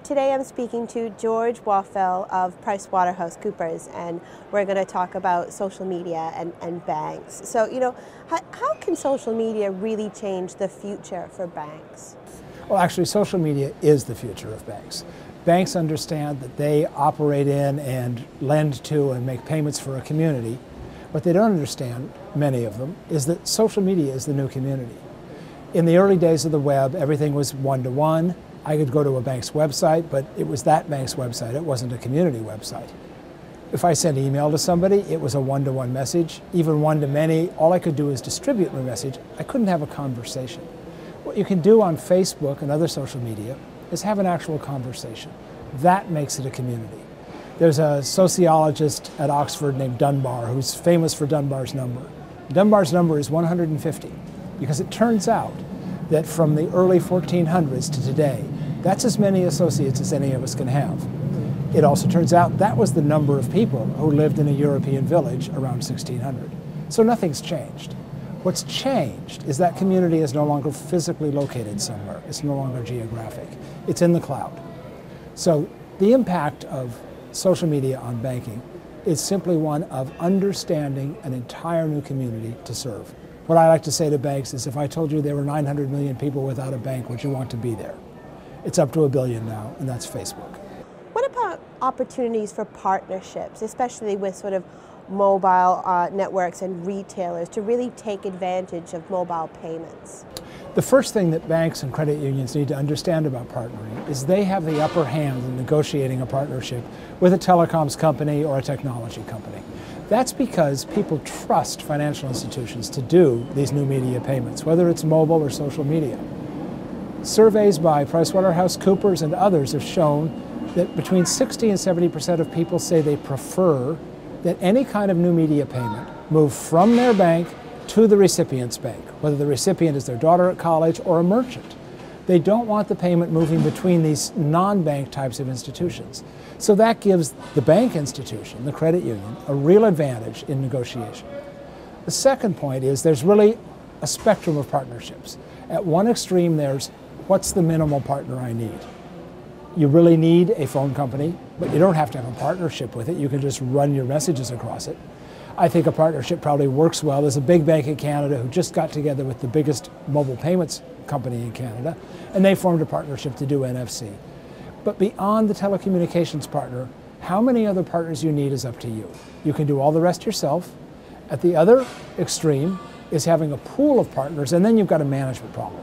today I'm speaking to George Warfel of Pricewaterhouse, and we're going to talk about social media and banks. So, how can social media really change the future for banks? Well, actually, social media is the future of banks. Banks understand that they operate in and lend to and make payments for a community. What they don't understand, many of them, is that social media is the new community. In the early days of the web, everything was one-to-one. I could go to a bank's website, but it was that bank's website. It wasn't a community website. If I sent email to somebody, it was a one-to-one message. Even one-to-many, all I could do is distribute my message. I couldn't have a conversation. What you can do on Facebook and other social media is have an actual conversation. That makes it a community. There's a sociologist at Oxford named Dunbar who's famous for Dunbar's number. Dunbar's number is 150 because it turns out that from the early 1400s to today, that's as many associates as any of us can have. It also turns out that was the number of people who lived in a European village around 1600. So nothing's changed. What's changed is that community is no longer physically located somewhere. It's no longer geographic. It's in the cloud. So the impact of social media on banking is simply one of understanding an entire new community to serve. What I like to say to banks is if I told you there were 900 million people without a bank, would you want to be there? It's up to 1 billion now, and that's Facebook. What about opportunities for partnerships, especially with sort of mobile networks and retailers to really take advantage of mobile payments? The first thing that banks and credit unions need to understand about partnering is they have the upper hand in negotiating a partnership with a telecoms company or a technology company. That's because people trust financial institutions to do these new media payments, whether it's mobile or social media. Surveys by Pricewaterhouse and others have shown that between 60 and 70% of people say they prefer that any kind of new media payment move from their bank to the recipient's bank, whether the recipient is their daughter at college or a merchant. They don't want the payment moving between these non-bank types of institutions. So that gives the bank institution, the credit union, a real advantage in negotiation. The second point is there's really a spectrum of partnerships. At one extreme there's what's the minimal partner I need? You really need a phone company, but you don't have to have a partnership with it. You can just run your messages across it. I think a partnership probably works well. There's a big bank in Canada who just got together with the biggest mobile payments company in Canada, and they formed a partnership to do NFC. But beyond the telecommunications partner, how many other partners you need is up to you. You can do all the rest yourself. At the other extreme is having a pool of partners, and then you've got a management problem.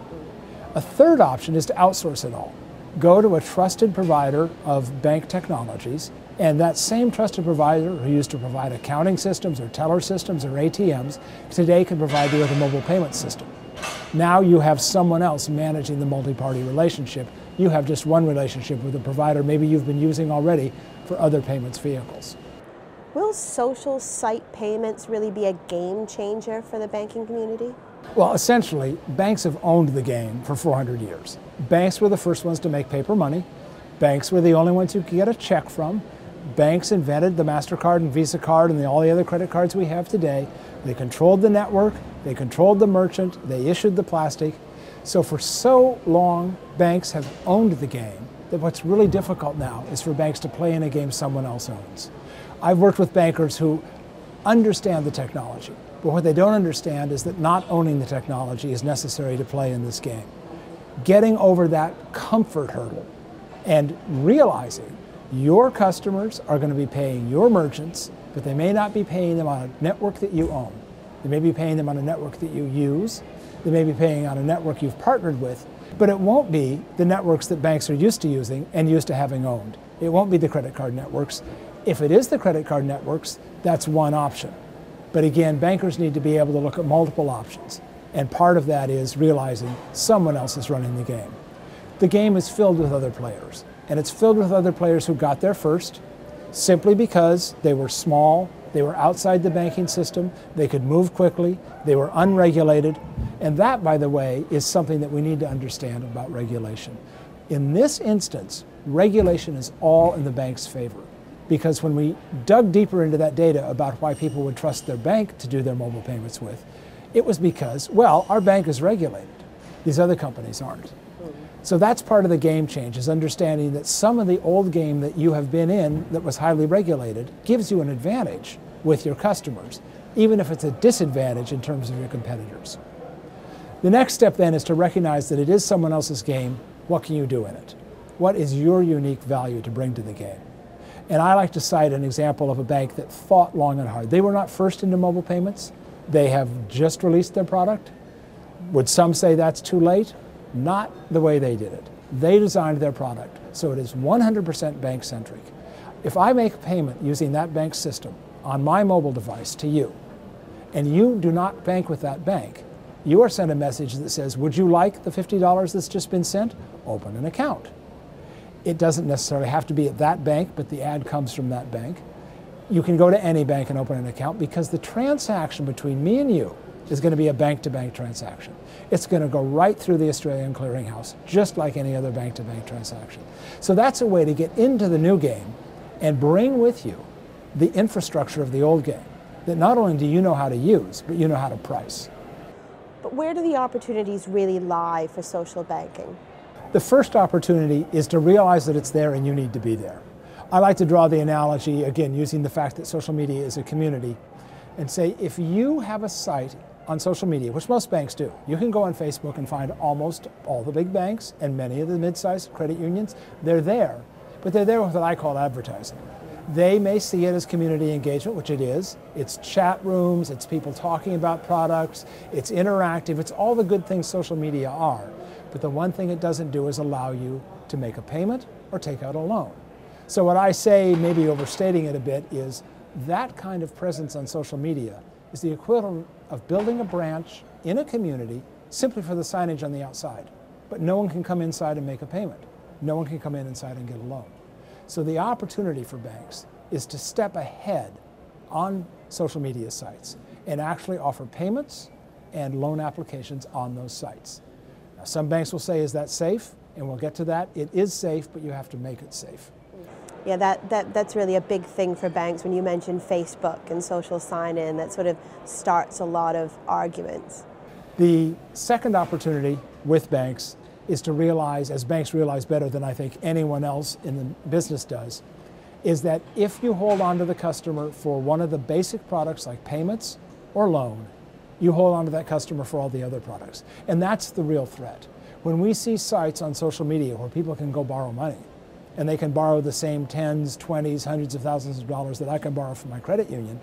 A third option is to outsource it all. Go to a trusted provider of bank technologies, and that same trusted provider who used to provide accounting systems or teller systems or ATMs today can provide you with a mobile payment system. Now you have someone else managing the multi-party relationship. You have just one relationship with a provider maybe you've been using already for other payments vehicles. Will social site payments really be a game changer for the banking community? Well, essentially, banks have owned the game for 400 years. Banks were the first ones to make paper money. Banks were the only ones you could get a check from. Banks invented the MasterCard and Visa card and all the other credit cards we have today. They controlled the network, they controlled the merchant, they issued the plastic. So for so long, banks have owned the game that what's really difficult now is for banks to play in a game someone else owns. I've worked with bankers who understand the technology, but what they don't understand is that not owning the technology is necessary to play in this game. Getting over that comfort hurdle and realizing your customers are going to be paying your merchants, but they may not be paying them on a network that you own. They may be paying them on a network that you use. They may be paying on a network you've partnered with, but it won't be the networks that banks are used to using and used to having owned. It won't be the credit card networks. If it is the credit card networks, that's one option. But again, bankers need to be able to look at multiple options. And part of that is realizing someone else is running the game. The game is filled with other players. And it's filled with other players who got there first simply because they were small, they were outside the banking system, they could move quickly, they were unregulated. And that, by the way, is something that we need to understand about regulation. In this instance, regulation is all in the bank's favor. Because when we dug deeper into that data about why people would trust their bank to do their mobile payments with, it was because, well, our bank is regulated. These other companies aren't. So that's part of the game change, is understanding that some of the old game that you have been in that was highly regulated gives you an advantage with your customers, even if it's a disadvantage in terms of your competitors. The next step then is to recognize that it is someone else's game. What can you do in it? What is your unique value to bring to the game? And I like to cite an example of a bank that thought long and hard. They were not first into mobile payments. They have just released their product. Would some say that's too late? Not the way they did it. They designed their product so it is 100% bank-centric. If I make a payment using that bank system on my mobile device to you, and you do not bank with that bank, you are sent a message that says, would you like the $50 that's just been sent? Open an account. It doesn't necessarily have to be at that bank, but the ad comes from that bank. You can go to any bank and open an account because the transaction between me and you is going to be a bank-to-bank transaction. It's going to go right through the Australian clearinghouse, just like any other bank-to-bank transaction. So that's a way to get into the new game and bring with you the infrastructure of the old game, that not only do you know how to use, but you know how to price. But where do the opportunities really lie for social banking? The first opportunity is to realize that it's there and you need to be there. I like to draw the analogy, again, using the fact that social media is a community, and say if you have a site on social media, which most banks do, you can go on Facebook and find almost all the big banks and many of the mid-sized credit unions. They're there, but they're there with what I call advertising. They may see it as community engagement, which it is. It's chat rooms, it's people talking about products, it's interactive, it's all the good things social media are. But the one thing it doesn't do is allow you to make a payment or take out a loan. So what I say, maybe overstating it a bit, is that kind of presence on social media is the equivalent of building a branch in a community simply for the signage on the outside. But no one can come inside and make a payment. No one can come inside and get a loan. So the opportunity for banks is to step ahead on social media sites and actually offer payments and loan applications on those sites. Now, some banks will say, is that safe? And we'll get to that. It is safe, but you have to make it safe. Yeah, that's really a big thing for banks. When you mention Facebook and social sign-in, that sort of starts a lot of arguments. The second opportunity with banks is to realize, as banks realize better than I think anyone else in the business does, is that if you hold on to the customer for one of the basic products like payments or loan, you hold on to that customer for all the other products. And that's the real threat. When we see sites on social media where people can go borrow money, and they can borrow the same tens, 20s, hundreds of thousands of dollars that I can borrow from my credit union,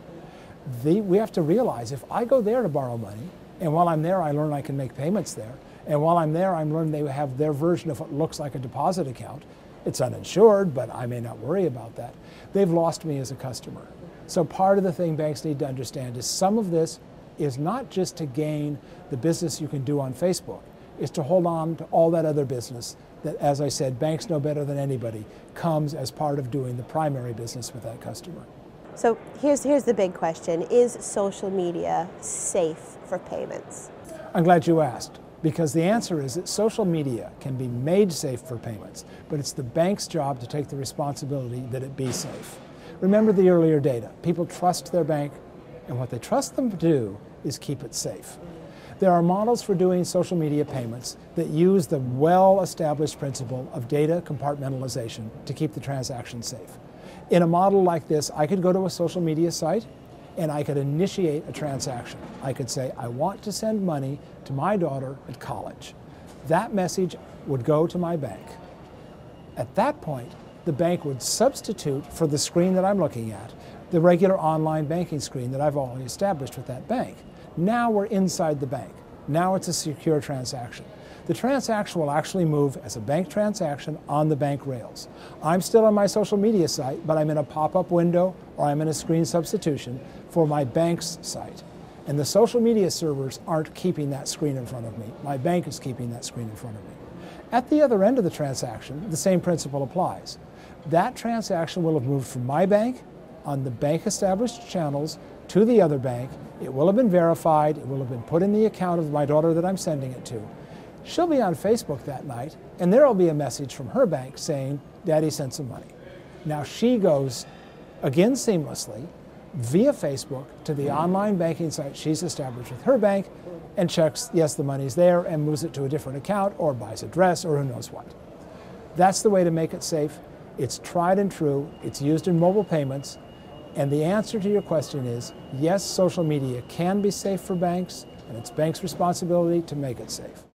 we have to realize if I go there to borrow money, and while I'm there I learn I can make payments there, and while I'm there I'm learning they have their version of what looks like a deposit account. It's uninsured, but I may not worry about that. They've lost me as a customer. So part of the thing banks need to understand is some of this is not just to gain the business you can do on Facebook, it's to hold on to all that other business that, as I said, banks know better than anybody, comes as part of doing the primary business with that customer. So here's the big question. Is social media safe for payments? I'm glad you asked, because the answer is that social media can be made safe for payments, but it's the bank's job to take the responsibility that it be safe. Remember the earlier data. People trust their bank, and what they trust them to do is keep it safe. There are models for doing social media payments that use the well-established principle of data compartmentalization to keep the transaction safe. In a model like this, I could go to a social media site and I could initiate a transaction. I could say, I want to send money to my daughter at college. That message would go to my bank. At that point, the bank would substitute for the screen that I'm looking at, the regular online banking screen that I've already established with that bank. Now we're inside the bank. Now it's a secure transaction. The transaction will actually move as a bank transaction on the bank rails. I'm still on my social media site, but I'm in a pop-up window or I'm in a screen substitution for my bank's site. And the social media servers aren't keeping that screen in front of me. My bank is keeping that screen in front of me. At the other end of the transaction, the same principle applies. That transaction will have moved from my bank on the bank-established channels to the other bank. It will have been verified. It will have been put in the account of my daughter that I'm sending it to. She'll be on Facebook that night, and there will be a message from her bank saying, Daddy sent some money. Now she goes, again seamlessly, via Facebook to the online banking site she's established with her bank and checks, yes, the money's there, and moves it to a different account or buys a dress or who knows what. That's the way to make it safe. It's tried and true. It's used in mobile payments. And the answer to your question is, yes, social media can be safe for banks, and it's banks' responsibility to make it safe.